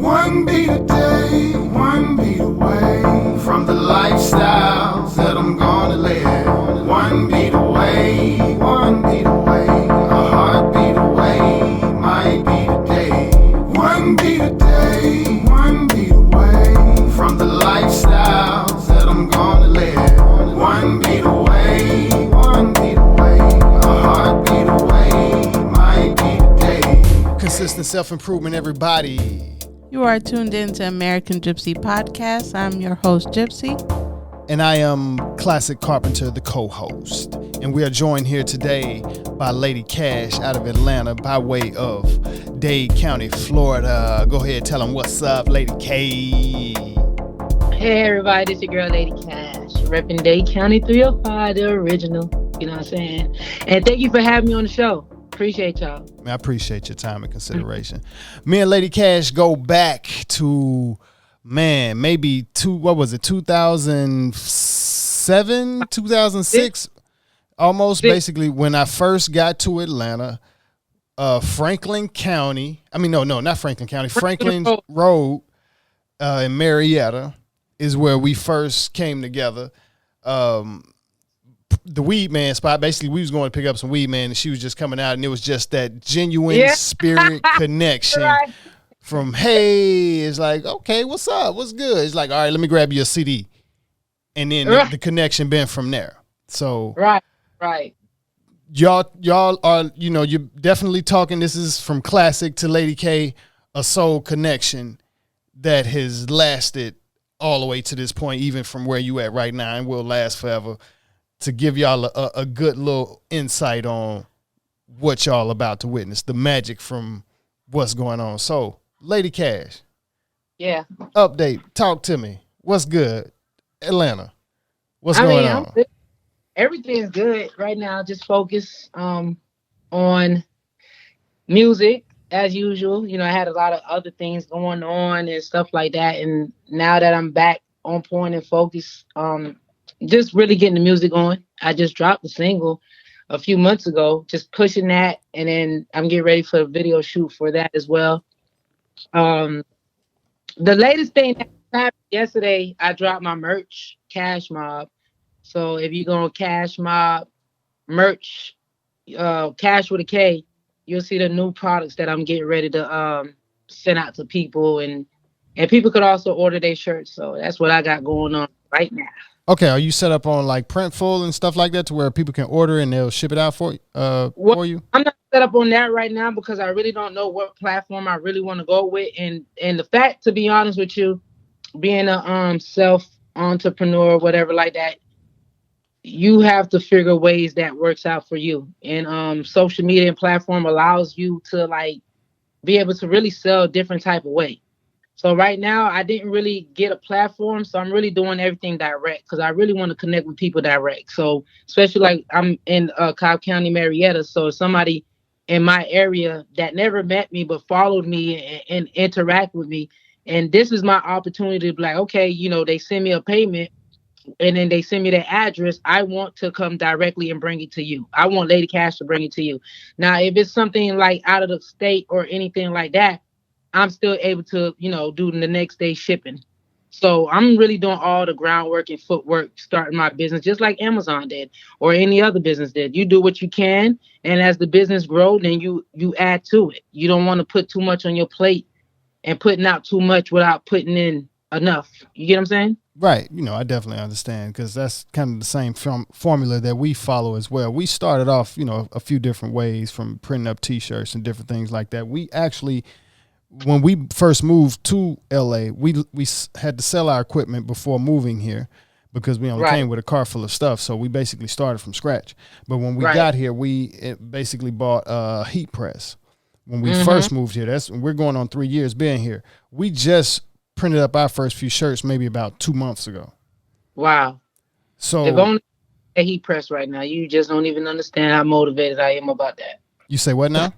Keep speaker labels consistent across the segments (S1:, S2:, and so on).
S1: One beat a day, one beat away from the lifestyles that I'm gonna live. One beat away, a heartbeat away, might be today. One beat a day, one beat away from the lifestyles that I'm gonna live. One beat away, a heartbeat away, might be today.
S2: Consistent self-improvement, everybody.
S3: You are tuned in to American gypC Podcast. I'm your host, gypC.
S2: And I am Classic Carpenter, the co-host. And we are joined here today by Lady Cash out of Atlanta by way of Dade County, Florida. Go ahead, tell them what's up, Lady K.
S4: Hey everybody, this your girl Lady Cash, repping Dade County 305, the original. You know what I'm saying? And thank you for having me on the show. Appreciate y'all.
S2: I appreciate your time and consideration. Me and Lady Cash go back to, maybe 2007, 2006, almost basically when I first got to Atlanta. Franklin County, not Franklin County, Franklin Road in Marietta is where we first came together. The weed man spot, basically we was going to pick up some weed man and she was just coming out and it was just that genuine spirit connection from, hey, it's like, okay, what's up? What's good? It's like, all right, let me grab you a CD. And then the connection been from there. So
S4: Right.
S2: Y'all are, you're definitely talking. This is from Classic to Lady K, a soul connection that has lasted all the way to this point, even from where you at right now and will last forever. To give y'all a good little insight on what y'all about to witness, the magic from what's going on. So, Lady Cash.
S4: Yeah.
S2: Update. Talk to me. What's good? Atlanta. What's going on?
S4: Everything's good right now. Just focus on music as usual. I had a lot of other things going on and stuff like that. And now that I'm back on point and focused, just really getting the music on. I just dropped a single a few months ago, just pushing that, and then I'm getting ready for a video shoot for that as well. The latest thing that happened yesterday, I dropped my merch, Cash Mob. So if you go on Cash Mob merch, Cash with a K, you'll see the new products that I'm getting ready to send out to people, and people could also order their shirts. So that's what I got going on right now.
S2: Okay, are you set up on like Printful and stuff like that to where people can order and they'll ship it out for you?
S4: I'm not set up on that right now because I really don't know what platform I really want to go with. And the fact, to be honest with you, being a self-entrepreneur, whatever like that, you have to figure ways that works out for you. And social media and platform allows you to like be able to really sell different type of way. So right now, I didn't really get a platform, so I'm really doing everything direct because I really want to connect with people direct. So especially like I'm in Cobb County, Marietta, so somebody in my area that never met me but followed me and interact with me, and this is my opportunity to be like, okay, they send me a payment and then they send me their address. I want to come directly and bring it to you. I want Lady Cash to bring it to you. Now, if it's something like out of the state or anything like that, I'm still able to, do the next day shipping. So I'm really doing all the groundwork and footwork, starting my business just like Amazon did or any other business did. You do what you can. And as the business grows, then you add to it. You don't want to put too much on your plate and putting out too much without putting in enough. You get what I'm saying?
S2: Right. I definitely understand because that's kind of the same formula that we follow as well. We started off, a few different ways from printing up T-shirts and different things like that. We actually, when we first moved to LA, we had to sell our equipment before moving here because we only came with a car full of stuff. So we basically started from scratch. But when we got here, we basically bought a heat press. When we first moved here, we're going on 3 years being here. We just printed up our first few shirts maybe about 2 months ago.
S4: Wow.
S2: So
S4: if only a heat press right now, you just don't even understand how motivated I am about that.
S2: You say what now?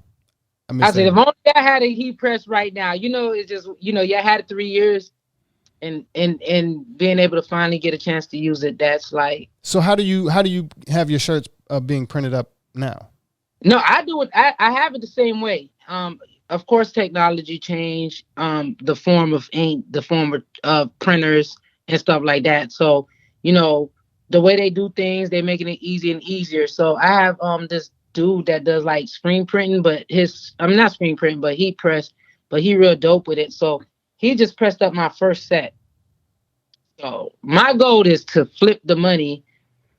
S4: I said, if only I had a heat press right now, it's just, you had it 3 years and being able to finally get a chance to use it. That's like,
S2: so how do you have your shirts being printed up now?
S4: No, I do it. I have it the same way. of course, technology changed the form of ink, the form of printers and stuff like that. So, you know, the way they do things, they're making it easier and easier. So I have this dude that does like screen printing, but I'm not screen printing, but he press, but he real dope with it. So he just pressed up my first set. So my goal is to flip the money.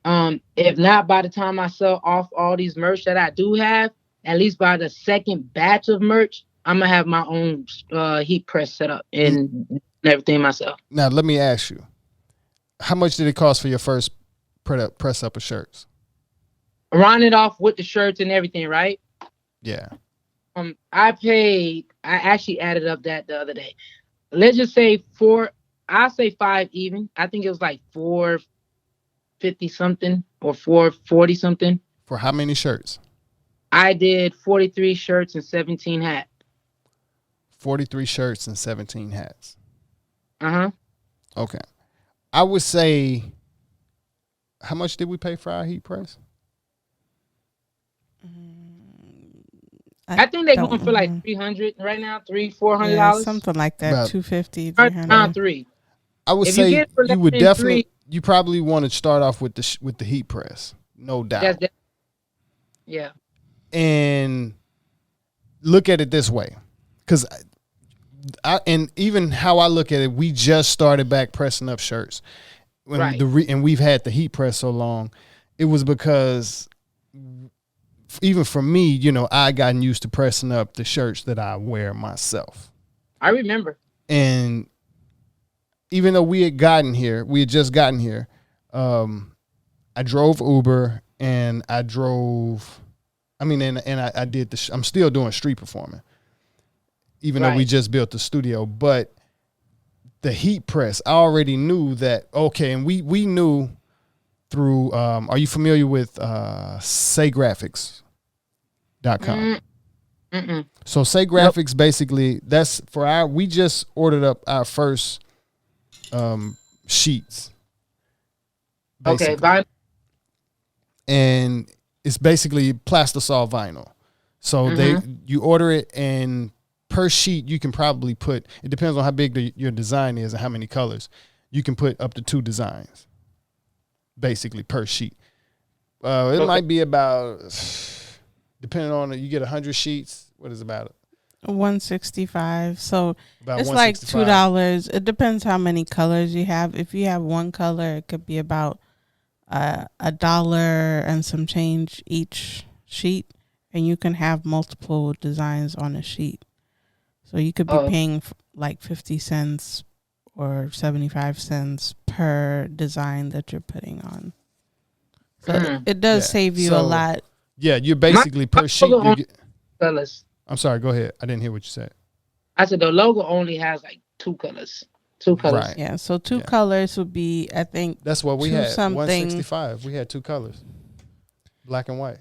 S4: If not by the time I sell off all these merch that I do have, at least by the second batch of merch, I'm gonna have my own heat press set up and everything myself.
S2: Now, let me ask you, how much did it cost for your first press up of shirts?
S4: Round it off with the shirts and everything, right?
S2: Yeah.
S4: I actually added up that the other day. Let's just say I'll say five even. I think it was like 450 something or 440 something.
S2: For how many shirts?
S4: I did 43 shirts and 17 hats.
S2: 43 shirts and 17 hats.
S4: Uh-huh.
S2: Okay. I would say, how much did we pay for our heat press?
S4: I think they're going for like 300 right now, $400.
S3: Yeah, something like that,
S2: About
S3: 250,
S4: Around
S3: 300.
S4: three.
S2: I would
S4: If
S2: say
S4: you get it for
S2: you would
S4: less than
S2: definitely,
S4: three-
S2: you probably want to start off with the heat press, no doubt.
S4: Yeah.
S2: And look at it this way, because and even how I look at it, we just started back pressing up shirts,
S4: Right.
S2: And we've had the heat press so long. It was because even for me, you know, I gotten used to pressing up the shirts that I wear myself.
S4: I remember.
S2: And even though we had just gotten here, I drove Uber and I drove. I mean, and I did I'm still doing street performing, even though we just built the studio. But the heat press, I already knew that. Okay, and we knew through. Are you familiar with saygraphics.com? So Say Graphics, basically, that's for we just ordered up our first sheets. Basically.
S4: Okay,
S2: And it's basically plastisol vinyl. So you order it, and per sheet you can probably put, it depends on how big your design is and how many colors, you can put up to 2 designs basically per sheet. It might be about, depending on it, you get 100 sheets. What is about it?
S3: 165. So
S2: About
S3: it's like
S2: $2.
S3: It depends how many colors you have. If you have one color, it could be about $1 and some change each sheet, and you can have multiple designs on a sheet. So you could be paying like 50 cents or 75 cents per design that you're putting on. So it does save you a lot.
S2: Yeah, you're basically per sheet.
S4: colors.
S2: I'm sorry, go ahead. I didn't hear what you said.
S4: I said the logo only has like 2 colors. 2 colors.
S2: Right.
S3: Yeah, so 2 colors would be, I think.
S2: That's what we had.
S3: Something.
S2: 165. We had 2 colors, black and white.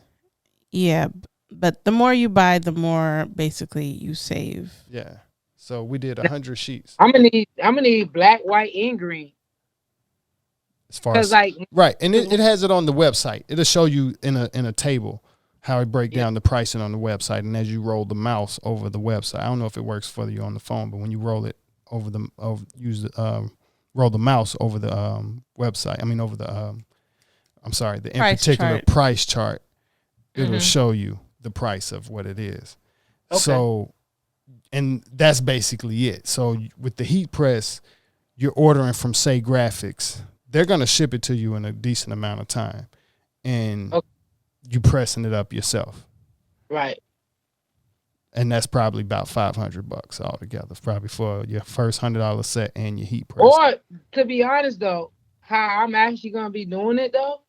S3: Yeah, but the more you buy, the more basically you save.
S2: Yeah. So we did 100 sheets.
S4: I'm gonna need black, white, and green.
S2: As far as right, and it has it on the website. It'll show you in a table how it break down the pricing on the website, and as you roll the mouse over the website, I don't know if it works for you on the phone, but when you roll it over roll the mouse over the website. I mean over the the in particular price chart. It'll show you the price of what it is. Okay. So, and that's basically it. So with the heat press, you're ordering from Say Graphics. They're going to ship it to you in a decent amount of time, and you pressing it up yourself.
S4: Right.
S2: And that's probably about $500 altogether, probably for your first $100 set and your heat press.
S4: Or to be honest though, how I'm actually going to be doing it though,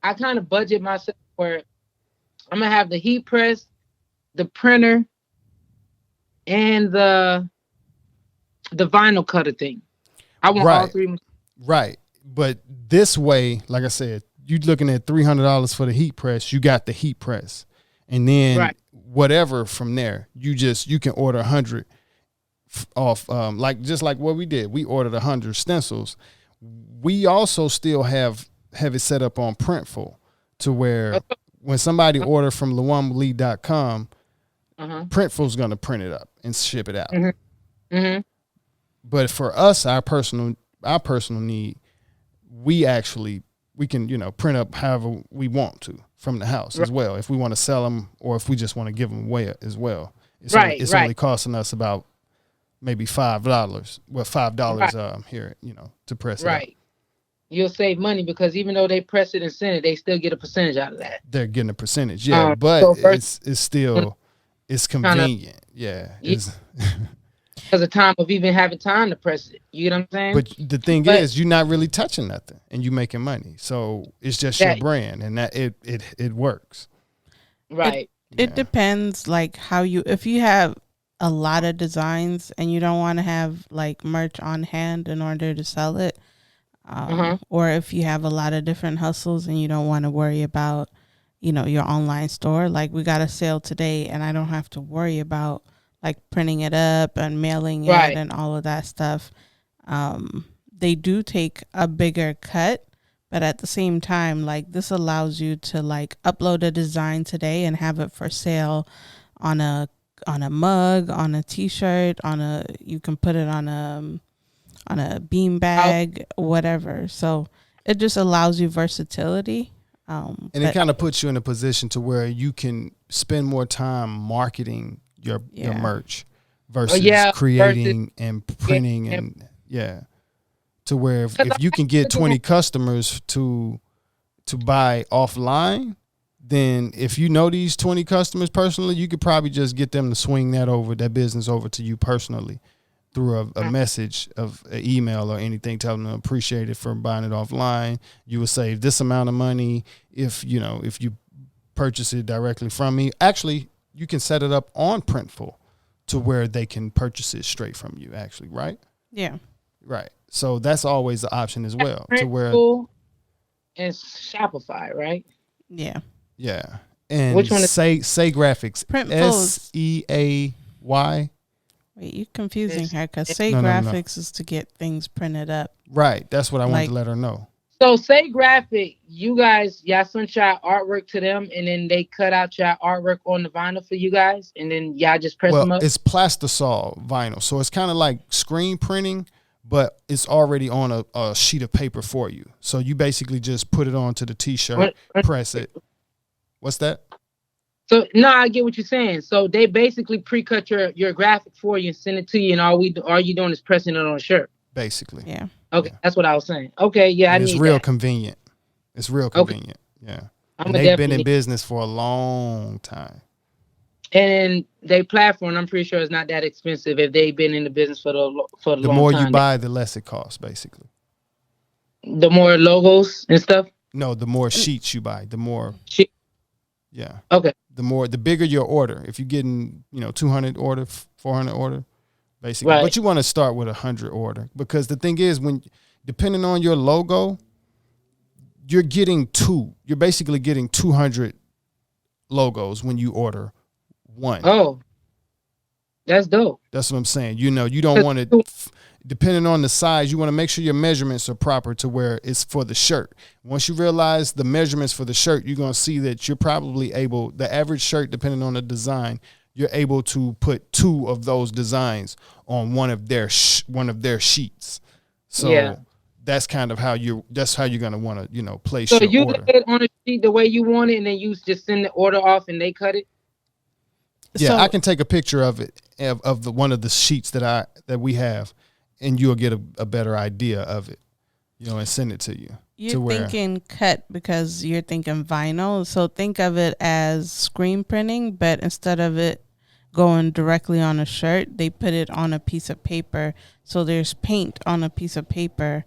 S4: I kind of budget myself where I'm going to have the heat press, the printer, and the vinyl cutter thing. I want all 3.
S2: Right. But this way, like I said, you're looking at $300 for the heat press. You got the heat press. And then whatever from there, you can order 100 off, just like what we did. We ordered 100 stencils. We also still have it set up on Printful to where when somebody order from LawamaLee.com, Printful's going to print it up and ship it out.
S4: Mm-hmm.
S2: But for us, our personal need, we can, you know, print up however we want to from the house as well. If we want to sell them or if we just want to give them away as well. It's only costing us about maybe $5. Well, $5 here, you know, to press it. Right.
S4: You'll save money because even though they press it and send it, they still get a percentage out of that.
S2: They're getting a percentage, yeah. But so it's still convenient, It's
S4: because of time of even having time to press it. You know what I'm saying?
S2: But the thing is, you're not really touching nothing, and you making money. So it's just your brand, and that it works.
S4: Right.
S3: It depends, like if you have a lot of designs and you don't want to have like merch on hand in order to sell it, or if you have a lot of different hustles and you don't want to worry about, you know, your online store. Like we got a sale today, and I don't have to worry about like printing it up and mailing it and all of that stuff. They do take a bigger cut, but at the same time, like this allows you to like upload a design today and have it for sale on a mug, on a t-shirt, you can put it on a bean bag, whatever. So it just allows you versatility.
S2: And it kind of puts you in a position to where you can spend more time marketing your merch versus creating and printing and to where if you can get 20 customers to buy offline, then if you know these 20 customers personally, you could probably just get them to swing that business over to you personally through a message of an email or anything, telling them appreciate it for buying it offline. You will save this amount of money if you purchase it directly from me. Actually, you can set it up on Printful to where they can purchase it straight from you, actually, right?
S3: Yeah.
S2: Right. So that's always the option as well.
S4: Printful
S2: to where
S4: and Shopify, right?
S3: Yeah.
S2: Yeah. And
S4: which one is
S2: Say Graphics?
S3: Printful.
S2: SEAY.
S3: Wait, you're confusing her because Say Graphics is to get things printed up.
S2: Right. That's what I wanted to let her know.
S4: So Say Graphic, y'all sent y'all artwork to them, and then they cut out y'all artwork on the vinyl for you guys, and then y'all just press them up?
S2: It's plastisol vinyl, so it's kind of like screen printing, but it's already on a sheet of paper for you. So you basically just put it onto the T-shirt, press it. What's that?
S4: So no, I get what you're saying. So they basically pre-cut your graphic for you and send it to you, and all you doing is pressing it on a shirt.
S2: Basically.
S3: Yeah.
S4: Okay, that's what I was saying. Okay, yeah,
S2: and it's real convenient. It's real convenient. Yeah. And they've been in business for a long time.
S4: And they platform, I'm pretty sure it's not that expensive if they've been in the business for the long time.
S2: The more you buy, the less it costs, basically.
S4: The more logos and stuff?
S2: No, the more sheets you buy, the more. Yeah.
S4: Okay.
S2: The bigger your order. If you're getting, 200 order, 400 order, basically.
S4: Right.
S2: But you want to start with 100 order, because the thing is, depending on your logo, you're basically getting 200 logos when you order one.
S4: Oh, that's dope.
S2: That's what I'm saying. You don't want to, depending on the size, you want to make sure your measurements are proper to where it's for the shirt. Once you realize the measurements for the shirt, you're going to see that you're probably able, the average shirt, depending on the design, you're able to put 2 of those designs on one of their sheets. So that's kind of how you're going to want to, place your order. So you
S4: lay it on a sheet the way you want it, and then you just send the order off and they cut it?
S2: Yeah, I can take a picture of it, of one of the sheets that we have, and you'll get a better idea of it, and send it to you.
S3: You're thinking cut because you're thinking vinyl. So think of it as screen printing, but instead of it going directly on a shirt, they put it on a piece of paper. So there's paint on a piece of paper.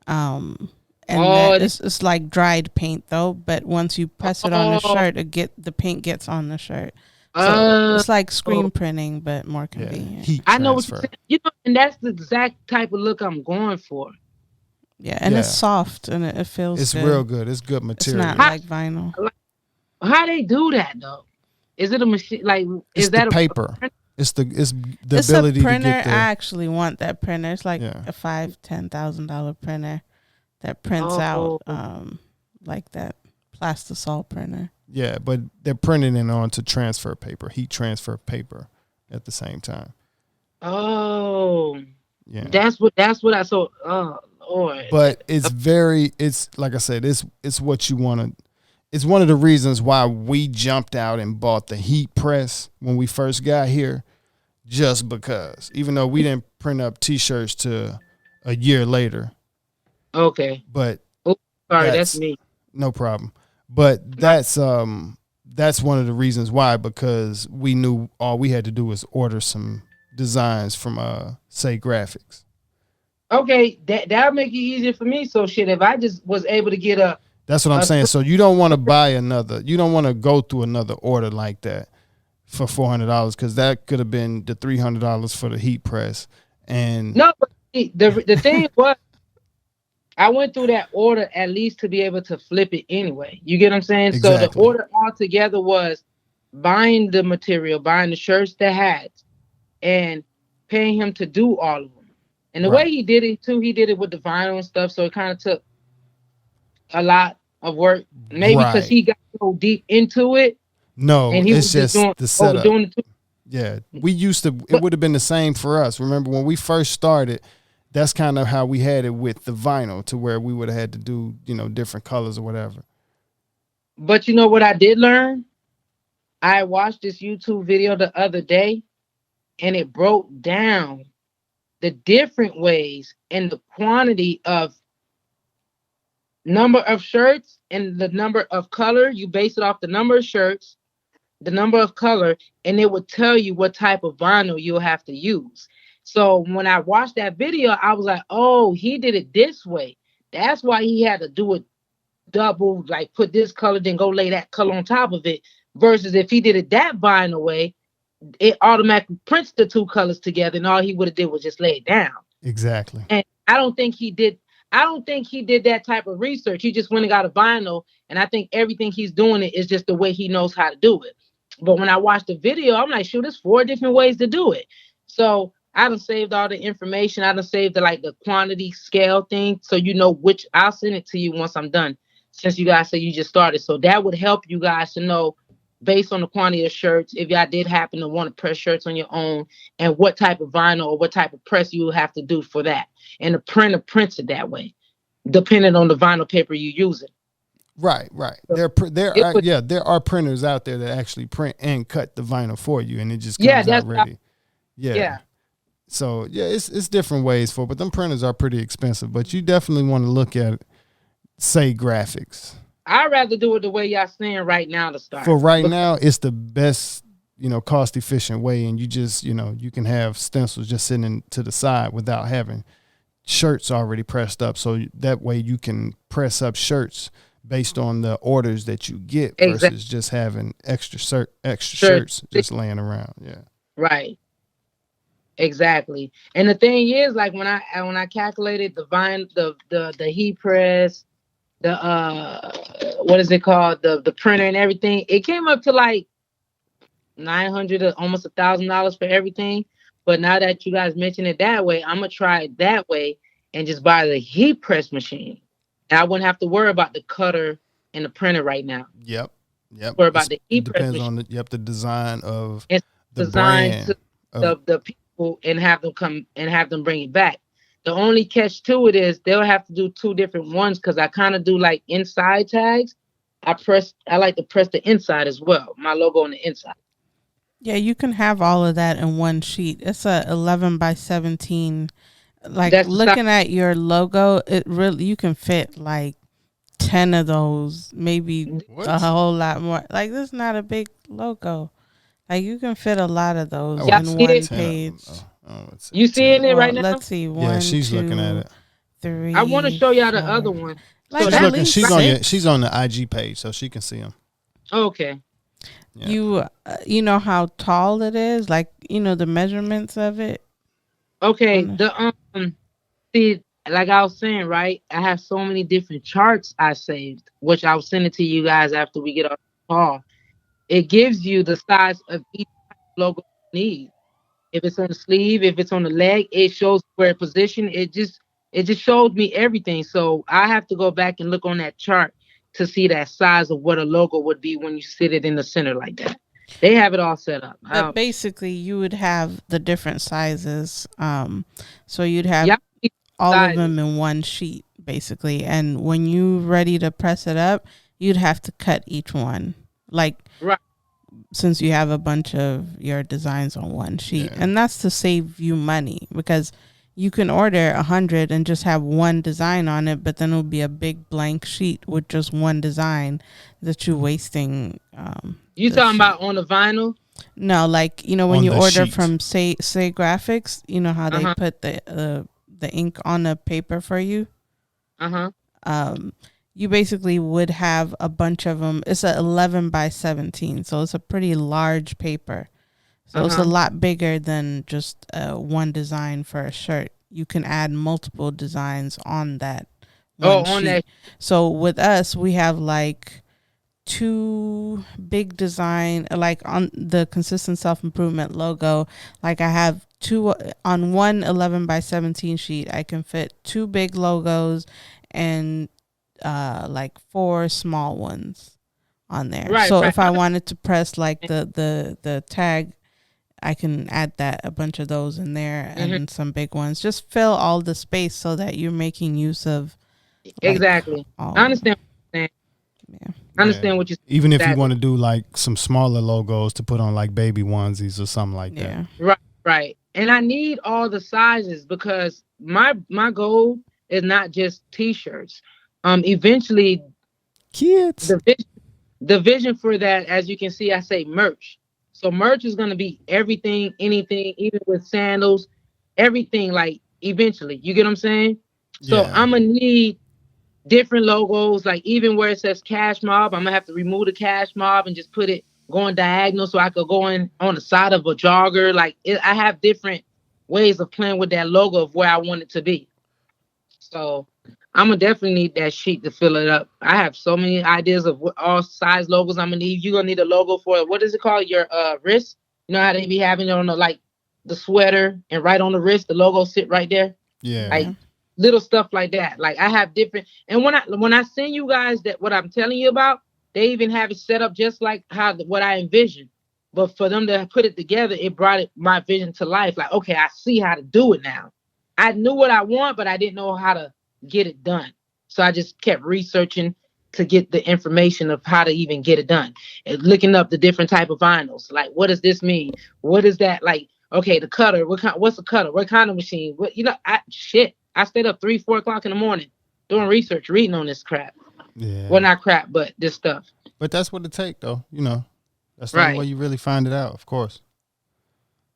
S3: And it's like dried paint though, but once you press it on the shirt, the paint gets on the shirt. So it's like screen printing, but more convenient.
S2: Heat
S4: I know what you're saying. And that's the exact type of look I'm going for.
S3: Yeah, and it's soft and it feels
S2: it's
S3: good.
S2: real good. It's good material.
S3: It's not like vinyl.
S4: How they do that though? Is it a machine? Like, is that
S2: the paper? It's the ability
S3: a printer.
S2: To get the.
S3: I actually want that printer. It's like a $5,000-$10,000 printer that prints out like that plastisol printer.
S2: Yeah, but they're printing it onto transfer paper, heat transfer paper at the same time.
S4: Oh,
S2: Yeah.
S4: that's what I saw. Oh Lord.
S2: But it's like I said, it's what you want to. It's one of the reasons why we jumped out and bought the heat press when we first got here, just because. Even though we didn't print up T-shirts to a year later.
S4: Okay.
S2: But
S4: sorry, that's me.
S2: No problem. But that's one of the reasons why, because we knew all we had to do was order some designs from Say Graphics.
S4: Okay, that'll make it easier for me. So shit, if I just was able to get a.
S2: That's what I'm saying. So you don't want to buy another. You don't want to go through another order like that for $400, because that could have been the $300 for the heat press. And
S4: no, but the thing was, I went through that order at least to be able to flip it anyway. You get what I'm saying?
S2: Exactly.
S4: So the order altogether was buying the material, buying the shirts, the hats, and paying him to do all of them. And the way he did it too, he did it with the vinyl and stuff. So it kind of took a lot of work, maybe because he got so deep into it.
S2: No,
S4: and he
S2: it's
S4: was
S2: just the setup.
S4: Yeah,
S2: we used to. It would have been the same for us. Remember when we first started? That's kind of how we had it with the vinyl, to where we would have had to do, different colors or whatever.
S4: But you know what I did learn? I watched this YouTube video the other day, and it broke down the different ways and the quantity of number of shirts and the number of color. You base it off the number of shirts, the number of color, and it would tell you what type of vinyl you'll have to use. So when I watched that video, I was like, oh, he did it this way. That's why he had to do it double, like put this color, then go lay that color on top of it. Versus if he did it that vinyl way, it automatically prints the two colors together, and all he would have did was just lay it down.
S2: Exactly.
S4: And I don't think he did that type of research. He just went and got a vinyl, and I think everything he's doing it is just the way he knows how to do it. But when I watched the video, I'm like, shoot, there's 4 different ways to do it. So I done saved all the information. I done saved the quantity scale thing, so you know which. I'll send it to you once I'm done, since you guys say you just started. So that would help you guys to know, based on the quantity of shirts, if y'all did happen to want to press shirts on your own, and what type of vinyl or what type of press you will have to do for that. And the printer prints it that way, depending on the vinyl paper you're using.
S2: Right. So there are printers out there that actually print and cut the vinyl for you, and it just comes out ready. Yeah. So it's different ways for it, but them printers are pretty expensive. But you definitely want to look at Say Graphics.
S4: I'd rather do it the way y'all saying right now to start.
S2: For right now, it's the best, cost efficient way, and you just, you can have stencils just sitting to the side without having shirts already pressed up. So that way you can press up shirts based on the orders that you get versus just having extra shirts just laying around. Yeah. Right.
S4: Exactly. And the thing is, like when I calculated the heat press, the what is it called, the printer and everything, it came up to like $900 or almost $1,000 for everything. But now that you guys mention it that way, I'm gonna try it that way and just buy the heat press machine. And I wouldn't have to worry about the cutter and the printer right now.
S2: Yep.
S4: Worry about the heat press
S2: machine.
S4: Depends
S2: on the design of
S4: and
S2: the brand
S4: of the people, and have them come and have them bring it back. The only catch to it is they'll have to do 2 different ones, because I kind of do like inside tags. I like to press the inside as well, my logo on the inside.
S3: Yeah, you can have all of that in one sheet. It's a 11 by 17. Like, that's looking at your logo, you can fit like 10 of those, maybe a whole lot more. Like, this is not a big logo. Like, you can fit a lot of those in one page.
S4: You seeing it right now?
S3: Let's see. 1,
S2: yeah, she's
S3: 2,
S2: looking at it.
S3: 3.
S4: I want to show y'all the other one.
S3: Like,
S2: she's on the IG page, so she can see them.
S4: Okay.
S3: Yeah. You know how tall it is, like, the measurements of it.
S4: Okay. See, like I was saying, right? I have so many different charts I saved, which I'll send it to you guys after we get off the call. It gives you the size of each logo you need. If it's on the sleeve, if it's on the leg, it shows where it positioned. It just showed me everything. So I have to go back and look on that chart to see that size of what a logo would be when you sit it in the center like that. They have it all set up.
S3: But basically, you would have the different sizes. So you'd have all of them in one sheet, basically. And when you're ready to press it up, you'd have to cut each one. Like,
S4: right.
S3: Since you have a bunch of your designs on one sheet. And that's to save you money, because you can order 100 and just have one design on it, but then it'll be a big blank sheet with just one design that you're wasting.
S4: You talking about on the vinyl?
S3: No, like, you know, when you order from say Graphics, you know how they put the ink on the paper for you? You basically would have a bunch of them. It's a 11 by 17, so it's a pretty large paper. So it's a lot bigger than just one design for a shirt. You can add multiple designs on that one sheet. That. So with us, we have like 2 big design, like on the Consistent Self-Improvement logo. Like I have 2 on one 11 by 17 sheet. I can fit 2 big logos and like 4 small ones on there. Right, so if I wanted to press like the tag, I can add a bunch of those in there and some big ones. Just fill all the space so that you're making use of.
S4: Exactly. I understand what you're saying. Yeah. I understand what you're saying.
S2: Even if you want to do like some smaller logos to put on like baby onesies or something like that.
S4: Right. And I need all the sizes because my goal is not just t-shirts. Eventually,
S2: kids.
S4: The vision for that, as you can see, I say merch. So merch is going to be everything, anything, even with sandals, everything. Like eventually, you get what I'm saying? So I'm gonna need different logos. Like even where it says Cash Mob, I'm gonna have to remove the Cash Mob and just put it going diagonal so I could go in on the side of a jogger. Like I have different ways of playing with that logo of where I want it to be. So I'm gonna definitely need that sheet to fill it up. I have so many ideas of what all size logos I'm gonna need. You're gonna need a logo for what is it called? Your wrist. You know how they be having it on the sweater and right on the wrist, the logo sit right there.
S2: Yeah.
S4: Like little stuff like that. Like I have different, and when I send you guys that what I'm telling you about, they even have it set up just like what I envisioned. But for them to put it together, it brought my vision to life. Like, okay, I see how to do it now. I knew what I want, but I didn't know how to get it done. So I just kept researching to get the information of how to even get it done. And looking up the different type of vinyls. Like, what does this mean? What is that? Like, okay, the cutter. What's a cutter? What kind of machine? What I stayed up 3-4 o'clock in the morning doing research, reading on this crap.
S2: Yeah.
S4: Well, not crap, but this stuff.
S2: But that's what it takes, though. You know, that's the only way you really find it out, of course.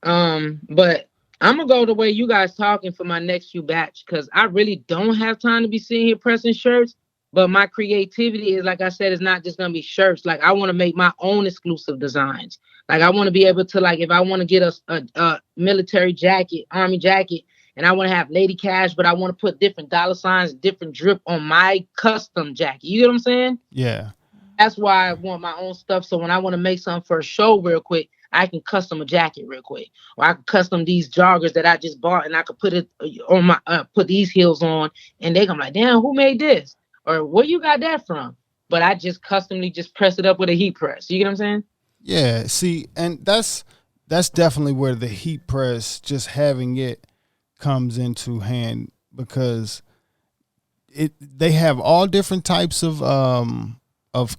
S4: But I'm gonna go the way you guys talking for my next few batch because I really don't have time to be sitting here pressing shirts. But my creativity is, like I said, is not just gonna be shirts. Like I want to make my own exclusive designs. Like I want to be able to, like, if I want to get a military jacket, army jacket, and I want to have Lady Cash, but I want to put different dollar signs, different drip on my custom jacket. You get what I'm saying?
S2: Yeah.
S4: That's why I want my own stuff. So when I want to make something for a show real quick, I can custom a jacket real quick, or I can custom these joggers that I just bought, and I could put it on my put these heels on, and they come like, damn, who made this? Or where you got that from? But I just customly just press it up with a heat press. You get what I'm saying?
S2: Yeah. See, and that's definitely where the heat press, just having it, comes into hand, because they have all different types of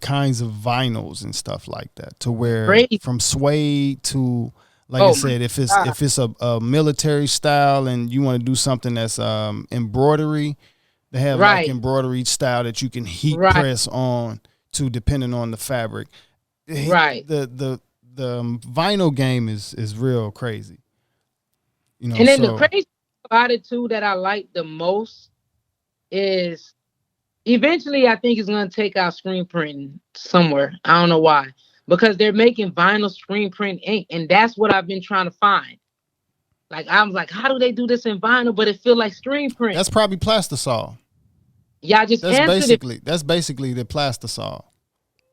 S2: kinds of vinyls and stuff like that, to where from suede to, like I said, if it's a military style and you want to do something that's embroidery, they have like embroidery style that you can heat press on to, depending on the fabric. The vinyl game is real crazy. You know,
S4: and then the crazy about it too that I like the most is, eventually, I think it's going to take out screen printing somewhere. I don't know why. Because they're making vinyl screen print ink. And that's what I've been trying to find. Like, I was like, how do they do this in vinyl, but it feel like screen print?
S2: That's probably plastisol.
S4: Y'all just answered it.
S2: That's basically the plastisol.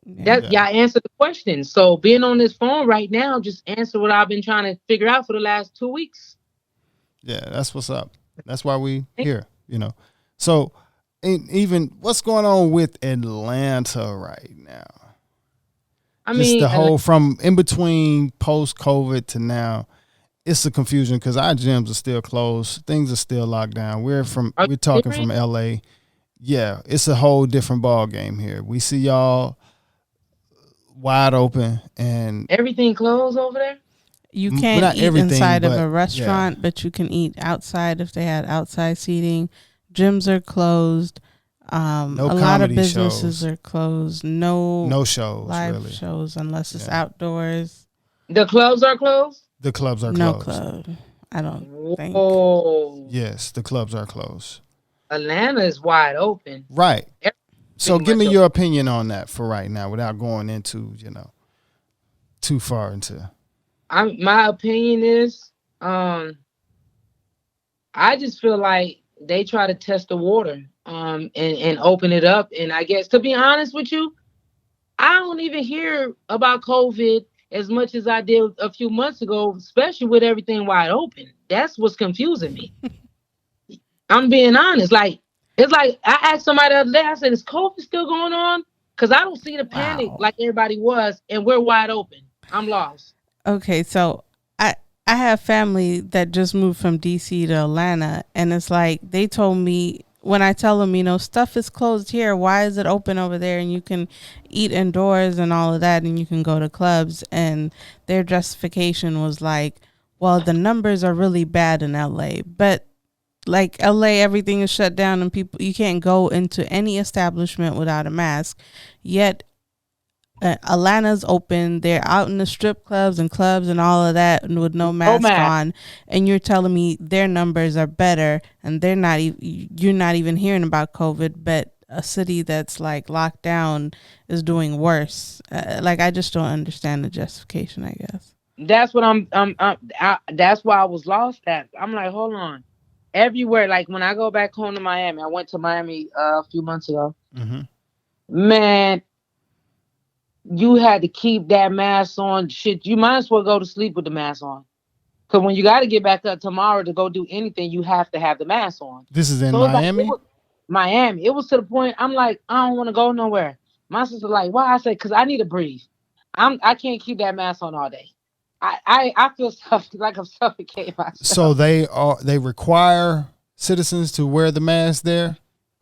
S4: Y'all answered the question. So being on this phone right now, just answer what I've been trying to figure out for the last 2 weeks.
S2: Yeah, that's what's up. That's why we here, you know. So And even what's going on with Atlanta right now?
S4: I
S2: Just
S4: mean,
S2: the whole from in between post COVID to now, it's a confusion because our gyms are still closed, things are still locked down. We're talking from LA. Yeah, it's a whole different ball game here. We see y'all wide open and
S4: everything closed over there.
S3: You can't
S2: not
S3: eat
S2: everything,
S3: inside of
S2: but,
S3: a restaurant, but you can eat outside if they had outside seating. Gyms are closed. A lot of businesses are closed. No
S2: shows,
S3: live
S2: really.
S3: shows unless it's outdoors.
S4: The clubs are closed.
S2: The clubs are
S3: no
S2: closed.
S3: Club. I don't think.
S4: Oh,
S2: Yes, the clubs are closed.
S4: Atlanta is wide open.
S2: Right. So
S4: Pretty
S2: give me
S4: much
S2: your opinion on that for right now without going into, too far into.
S4: My opinion is, I just feel like they try to test the water, and open it up. And I guess, to be honest with you, I don't even hear about COVID as much as I did a few months ago, especially with everything wide open. That's what's confusing me. I'm being honest. Like, it's like I asked somebody the other day, I said, is COVID still going on? Because I don't see the panic like everybody was, and we're wide open. I'm lost.
S3: Okay, so I have family that just moved from DC to Atlanta, and it's like they told me, when I tell them, stuff is closed here, why is it open over there? And you can eat indoors and all of that, and you can go to clubs. And their justification was like, well, the numbers are really bad in LA, but like LA, everything is shut down and you can't go into any establishment without a mask. Yet Atlanta's open. They're out in the strip clubs and all of that with no mask on. And you're telling me their numbers are better, and you're not even hearing about COVID, but a city that's like locked down is doing worse. I just don't understand the justification, I guess.
S4: That's what that's why I was lost at. I'm like, hold on. Everywhere, like when I go back home to Miami, I went to Miami a few months ago.
S2: Mm-hmm.
S4: Man, you had to keep that mask on. Shit, you might as well go to sleep with the mask on. Because when you got to get back up tomorrow to go do anything, you have to have the mask on.
S2: This is in Miami?
S4: Miami. It was to the point, I'm like, I don't want to go nowhere. My sister like, why? I said, because I need to breathe. I can't keep that mask on all day. I feel like I'm suffocating myself.
S2: So they require citizens to wear the mask there?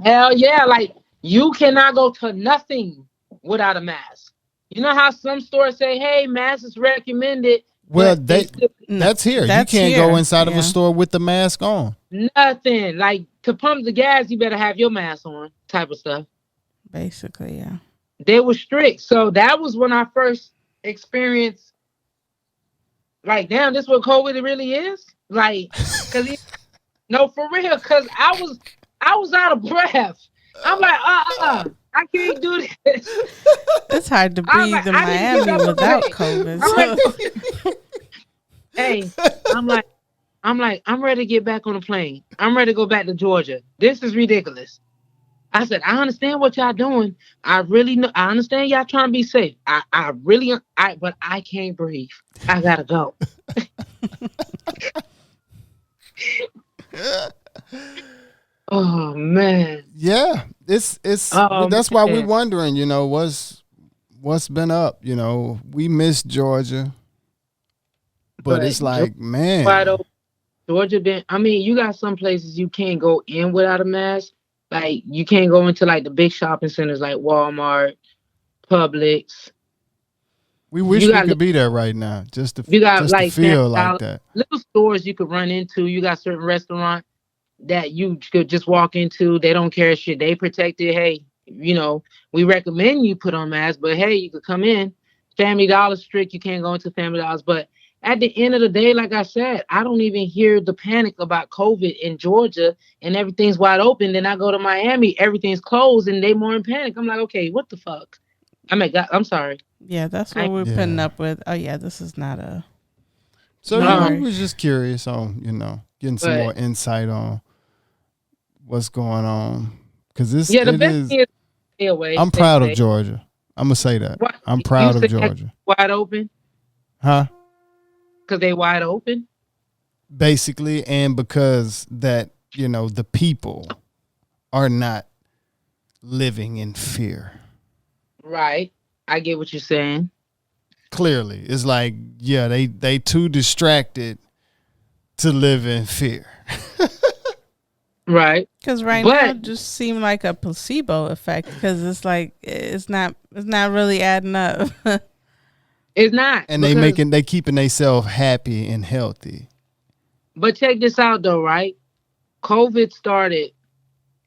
S4: Hell yeah. Like, you cannot go to nothing without a mask. You know how some stores say, hey, mask is recommended.
S2: Well, that's here. You can't go inside of a store with the mask on.
S4: Nothing. Like, to pump the gas, you better have your mask on, type of stuff.
S3: Basically, yeah.
S4: They were strict. So that was when I first experienced, like, damn, this is what COVID really is? Like, no, for real, because I was out of breath. I'm like, I can't do this.
S3: It's hard to breathe in Miami without COVID.
S4: Hey, I'm like, I'm ready to get back on the plane. I'm ready to go back to Georgia. This is ridiculous. I said, I understand what y'all doing. I really know. I understand y'all trying to be safe. But I can't breathe. I gotta go. Oh man.
S2: Yeah, it's that's why we're wondering. What's been up. We miss Georgia, but it's like, man,
S4: Georgia. You got some places you can't go in without a mask. Like, you can't go into like the big shopping centers like Walmart, Publix.
S2: We wish we could be there right now, just to feel like that.
S4: Little stores you could run into. You got certain restaurants that you could just walk into. They don't care shit. They protect it. Hey, we recommend you put on masks, but hey, you could come in. Family Dollar strict. You can't go into Family Dollars. But at the end of the day, like I said, I don't even hear the panic about COVID in Georgia and everything's wide open. Then I go to Miami, everything's closed and they more in panic. I'm like, okay, what the fuck? God, I'm sorry.
S3: Yeah, that's what we're putting up with. Oh yeah, this is not a.
S2: So I was just curious on, getting some more insight on what's going on, because the best thing is stay away. I'm proud of Georgia. I'm gonna say that. I'm proud of Georgia.
S4: Wide open.
S2: Huh?
S4: Because they wide open.
S2: Basically, and because that the people are not living in fear.
S4: Right. I get what you're saying.
S2: Clearly, it's like, yeah, they too distracted to live in fear.
S4: Right.
S3: Because now it just seemed like a placebo effect. Because it's like it's not really adding up.
S4: It's not.
S2: And they keeping themselves happy and healthy.
S4: But check this out though, right? COVID started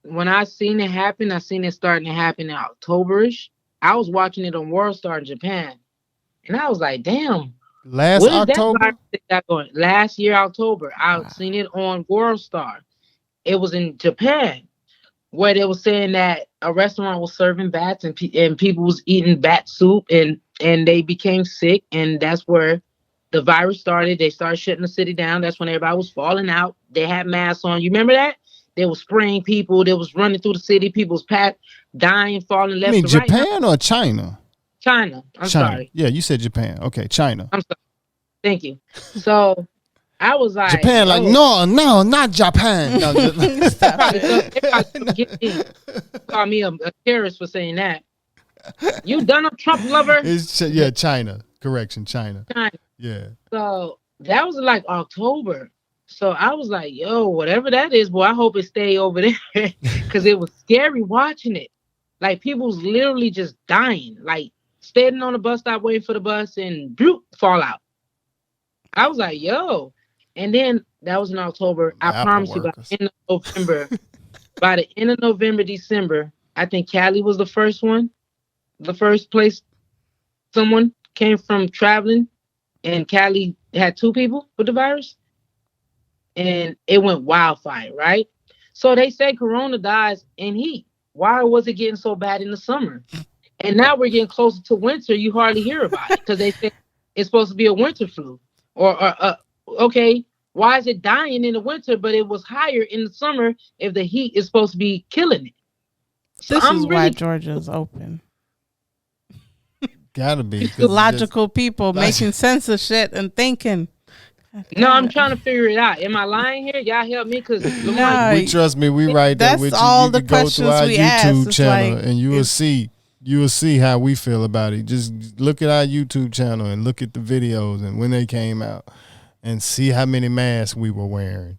S4: when I seen it happen. I seen it starting to happen in Octoberish. I was watching it on World Star in Japan, and I was like, "Damn,
S2: last
S4: what is
S2: October?
S4: that virus they got going?" Last year October, I seen it on World Star. It was in Japan, where they were saying that a restaurant was serving bats and people was eating bat soup and they became sick, and that's where the virus started. They started shutting the city down. That's when everybody was falling out. They had masks on. You remember that? They was spraying people. They was running through the city. People was dying, falling left
S2: You mean
S4: to right.
S2: Japan or China?
S4: China. I'm sorry.
S2: Yeah, you said Japan. Okay, China.
S4: I'm sorry. Thank you. So I was like,
S2: Japan, like, no, not Japan. No,
S4: call me a terrorist for saying that. You Donald Trump lover?
S2: China. Correction, China. Yeah.
S4: So that was like October. So I was like, yo, whatever that is, boy, I hope it stay over there. Because it was scary watching it. Like, people was literally just dying. Like, standing on the bus stop waiting for the bus and bloop, fall out. I was like, yo. And then that was in October. I promise you, by the end of November, by the end of November, December, I think Cali was the first one. The first place someone came from traveling, and Cali had 2 people with the virus. And it went wildfire, right? So they say Corona dies in heat. Why was it getting so bad in the summer? And now we're getting closer to winter. You hardly hear about it because they say it's supposed to be a winter flu. Okay, why is it dying in the winter, but it was higher in the summer if the heat is supposed to be killing it?
S3: So this is why Georgia's open.
S2: Gotta be.
S3: Logical people making sense of shit and thinking.
S4: No, I'm trying to figure it out. Am I lying here? Y'all help me, because
S2: we trust me. We right there with you.
S3: All
S2: you
S3: the
S2: can go to our YouTube channel
S3: like,
S2: and you will see how we feel about it. Just look at our YouTube channel and look at the videos and when they came out and see how many masks we were wearing.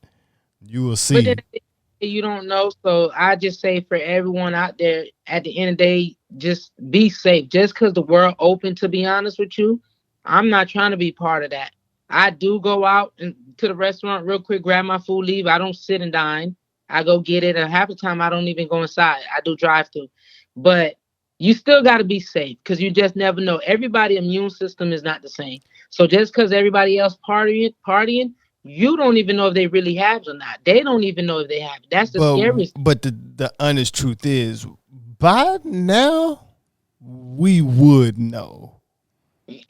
S2: You will see.
S4: But then you don't know, so I just say for everyone out there, at the end of the day, just be safe. Just because the world open, to be honest with you, I'm not trying to be part of that. I do go out to the restaurant real quick, grab my food, leave. I don't sit and dine. I go get it. And half the time I don't even go inside. I do drive through. But you still got to be safe, because you just never know. Everybody's immune system is not the same. So just because everybody else partying, you don't even know if they really have it or not. They don't even know if they have it. That's the scariest.
S2: But the honest truth is, by now, we would know.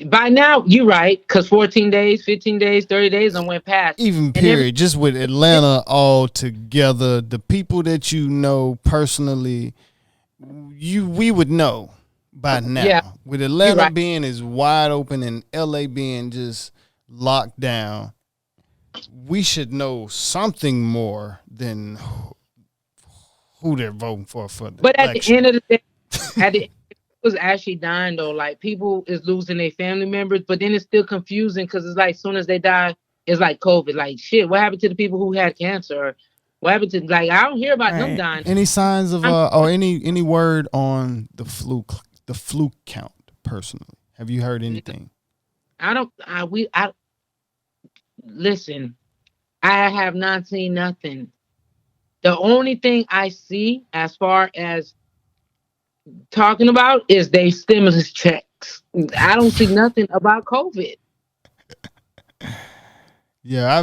S4: By now, you're right, because 14 days, 15 days, 30 days, I went past.
S2: Even period, just with Atlanta all together, the people that you know personally, we would know by now. Yeah, with Atlanta being as wide open and LA being just locked down, we should know something more than who they're voting for the
S4: But
S2: election.
S4: At the end of the day, was actually dying though. Like, people is losing their family members, but then it's still confusing, because it's like, as soon as they die, it's like COVID. Like, shit, what happened to the people who had cancer? Or what happened to, like, I don't hear about them dying.
S2: Any signs of or any word on the flu count personally? Have you heard anything?
S4: Listen, I have not seen nothing. The only thing I see as far as talking about is they stimulus checks. I don't see nothing about COVID.
S2: Yeah,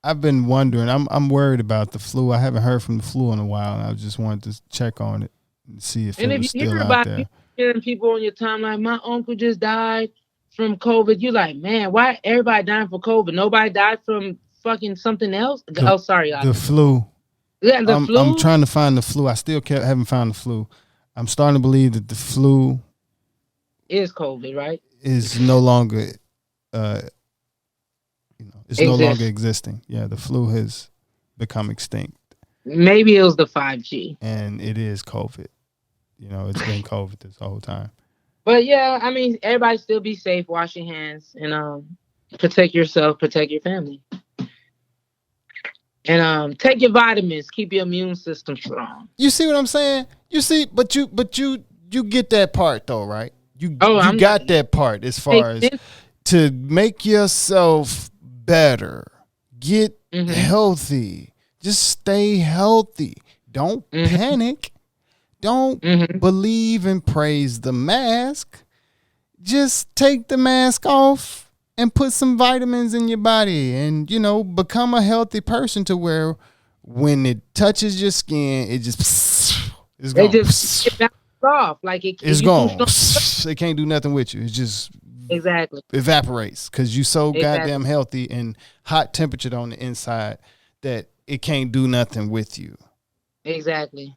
S2: I've been wondering. I'm worried about the flu. I haven't heard from the flu in a while, and I just wanted to check on it and see if it was still out there.
S4: Hearing people on your timeline, my uncle just died from COVID. You're like, man, why everybody dying from COVID? Nobody died from fucking something else. Sorry,
S2: the flu.
S4: Yeah, the flu.
S2: I'm trying to find the flu. I still haven't found the flu. I'm starting to believe that the flu
S4: is COVID, right?
S2: Is no longer, it's no longer existing. Yeah, the flu has become extinct.
S4: Maybe it was the 5G.
S2: And it is COVID. You know, it's been COVID this whole time.
S4: But yeah, I mean, everybody still be safe, wash your hands, and protect yourself, protect your family. And take your vitamins, keep your immune system strong.
S2: You see what I'm saying? You see, but you get that part though, right? You got that part as far as to make yourself better, get healthy, just stay healthy. Don't panic. Don't believe and praise the mask. Just take the mask off and put some vitamins in your body and, you know, become a healthy person to where when it touches your skin, it's gone.
S4: It just it bounces off. Like
S2: it's gone. It can't do nothing with you. It's just evaporates because you so goddamn healthy and hot temperatured on the inside that it can't do nothing with you.
S4: Exactly.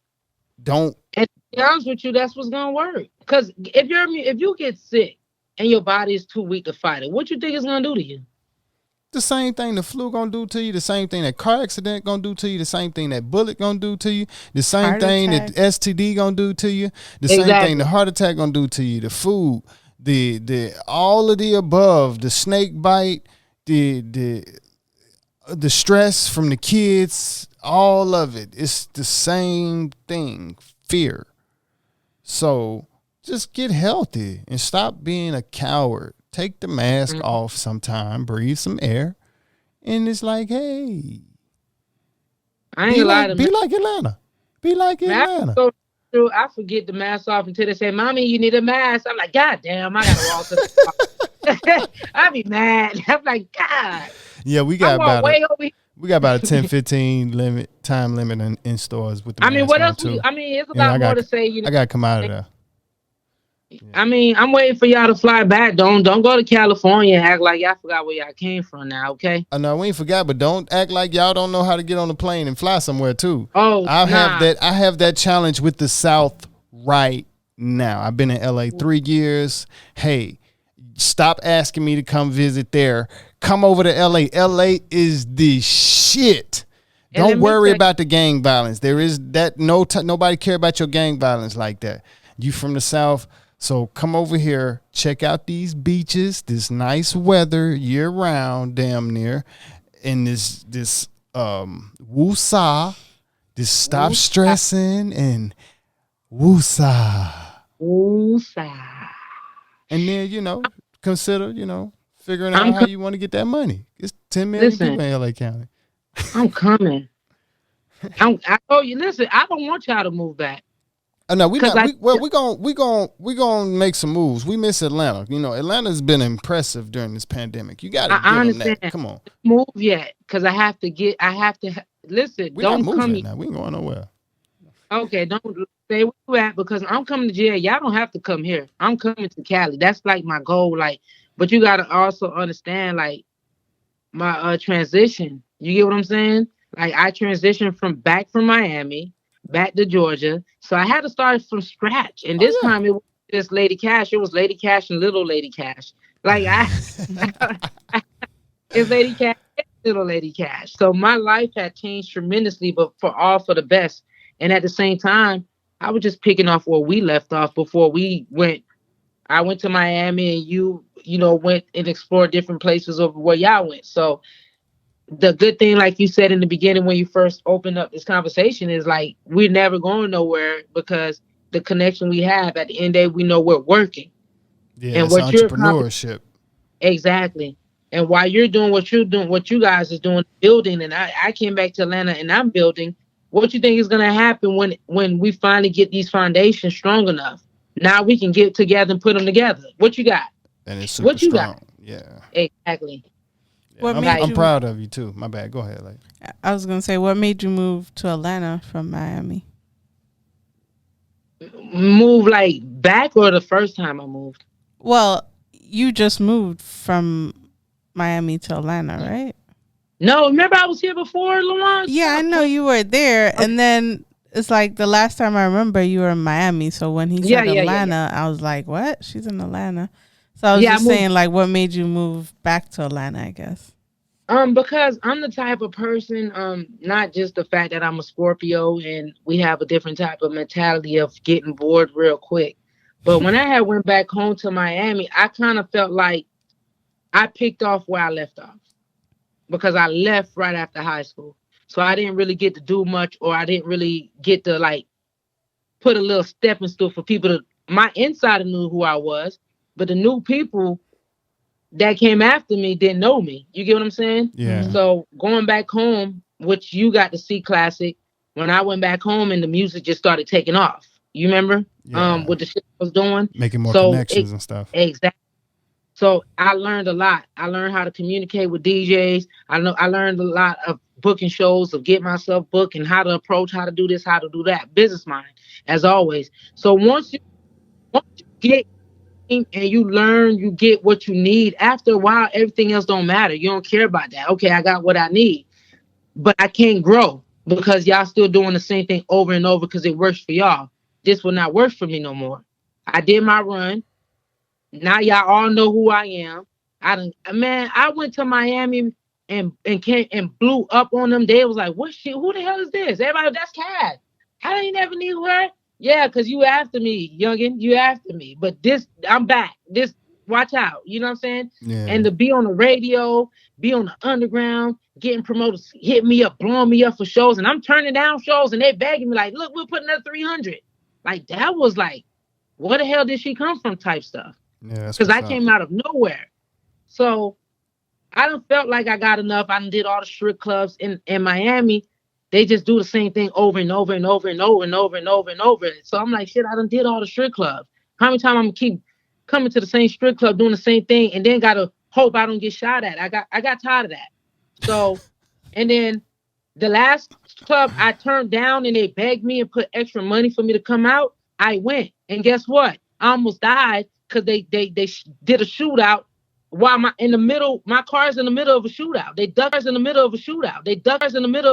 S2: Don't.
S4: And to be honest with you, that's what's gonna work. Because if you get sick and your body is too weak to fight it, what you think it's gonna do to you?
S2: The same thing the flu gonna do to you, the same thing that car accident gonna do to you, the same thing that bullet gonna do to you, the same heart thing attack. That STD gonna do to you, the same thing the heart attack gonna do to you, the food, the all of the above, the snake bite, the stress from the kids, all of it. It's the same thing, fear. So just get healthy and stop being a coward. Take the mask off sometime, breathe some air, and it's like, hey,
S4: I ain't lying.
S2: Be like Atlanta. Be like Atlanta.
S4: I forget the mask off until they say, "Mommy, you need a mask." I'm like, God damn, I gotta walk to the I be mad. I'm like, God.
S2: Yeah, we got about a 10-15 time limit in stores with the mask
S4: what
S2: on
S4: else?
S2: too.
S4: It's a lot more to say. You know,
S2: I gotta come out of there.
S4: I mean, I'm waiting for y'all to fly back. Don't go to California and act like y'all forgot where y'all came from now, okay?
S2: I know we ain't forgot, but don't act like y'all don't know how to get on the plane and fly somewhere too.
S4: Oh,
S2: I have that challenge with the South right now. I've been in LA 3 years. Hey, stop asking me to come visit there. Come over to LA. LA is the shit. Don't worry about the gang violence. There is that nobody care about your gang violence like that. You from the South. So come over here, check out these beaches, this nice weather year round, damn near, and this woosah, this stop stressing and woosah.
S4: Woosah.
S2: And then, you know, consider, you know, figuring out how you want to get that money. It's 10 million people in LA County.
S4: I'm coming. I told you, listen, I don't want y'all to move back.
S2: No, we gonna make some moves. We miss Atlanta. You know, Atlanta's been impressive during this pandemic. You got to give them that. Come on,
S4: move yet? Because I have to listen.
S2: We're
S4: don't
S2: not
S4: come
S2: now. We ain't going nowhere.
S4: Okay, don't stay where you at because I'm coming to jail. Y'all don't have to come here. I'm coming to Cali. That's like my goal. Like, but you got to also understand like my transition. You get what I'm saying? Like I transitioned from Miami back to Georgia. So I had to start from scratch. And this time it was just Lady Cash. It was Lady Cash and Little Lady Cash. Like it's Lady Cash and Little Lady Cash. So my life had changed tremendously, but for the best. And at the same time, I was just picking off where we left off before we went. I went to Miami and you went and explored different places over where y'all went. So the good thing, like you said in the beginning when you first opened up this conversation, is like we're never going nowhere because the connection we have at the end of the day, we know we're working.
S2: Yeah, and what entrepreneurship.
S4: Exactly. And while you're doing what you're doing, what you guys is doing, building, and I came back to Atlanta and I'm building. What you think is going to happen when we finally get these foundations strong enough? Now we can get together and put them together. What you got?
S2: And it's super strong. Yeah.
S4: Exactly.
S2: Yeah, I'm proud of you too. My bad. Go ahead.
S3: I was gonna say, what made you move to Atlanta from Miami?
S4: Move like back or the first time I moved?
S3: Well, you just moved from Miami to Atlanta, right?
S4: No, remember I was here before, Laurent?
S3: Yeah, I know you were there, and then it's like the last time I remember you were in Miami. So when he said Atlanta, I was like, "What? She's in Atlanta." So I was just saying, like, what made you move back to Atlanta, I guess?
S4: Because I'm the type of person, not just the fact that I'm a Scorpio and we have a different type of mentality of getting bored real quick. But when I had went back home to Miami, I kind of felt like I picked off where I left off because I left right after high school. So I didn't really get to do much, or I didn't really get to like put a little stepping stool for people to my insider knew who I was, but the new people that came after me didn't know me. You get what I'm saying?
S2: Yeah.
S4: So going back home, which you got to see classic, when I went back home and the music just started taking off. You remember?
S2: Yeah.
S4: What the shit I was doing.
S2: Making more
S4: So
S2: connections and stuff.
S4: exactly. So I learned a lot. I learned how to communicate with DJs. I learned a lot of booking shows, of get myself booked and how to approach, how to do this, how to do that. Business mind, as always. So once you get and you learn, you get what you need. After a while, everything else don't matter. You don't care about that. Okay, I got what I need, but I can't grow because y'all still doing the same thing over and over because it works for y'all. This will not work for me no more. I did my run. Now y'all all know who I am. Man, I went to Miami and came and blew up on them. They was like, "What shit? Who the hell is this?" Everybody, that's Cat. How do you never knew her? Yeah, cause you after me, youngin. You after me. But this, I'm back. This, watch out. You know what I'm saying?
S2: Yeah.
S4: And to be on the radio, be on the underground, getting promoted, hit me up, blowing me up for shows, and I'm turning down shows, and they begging me like, "Look, we'll put another 300." Like that was like, where the hell did she come from? Type stuff.
S2: Yeah, that's
S4: Because
S2: what's
S4: I
S2: up.
S4: came out of nowhere. So I don't felt like I got enough. I done did all the strip clubs in Miami. They just do the same thing over and over and over and over and over and over and over. So I'm like, shit, I done did all the strip clubs. How many times I'm gonna keep coming to the same strip club doing the same thing and then gotta hope I don't get shot at? I got tired of that. So and then the last club I turned down and they begged me and put extra money for me to come out, I went. And guess what? I almost died because they did a shootout while my car's in the middle of a shootout. They ducked us in the middle of a shootout. They ducked us in the middle of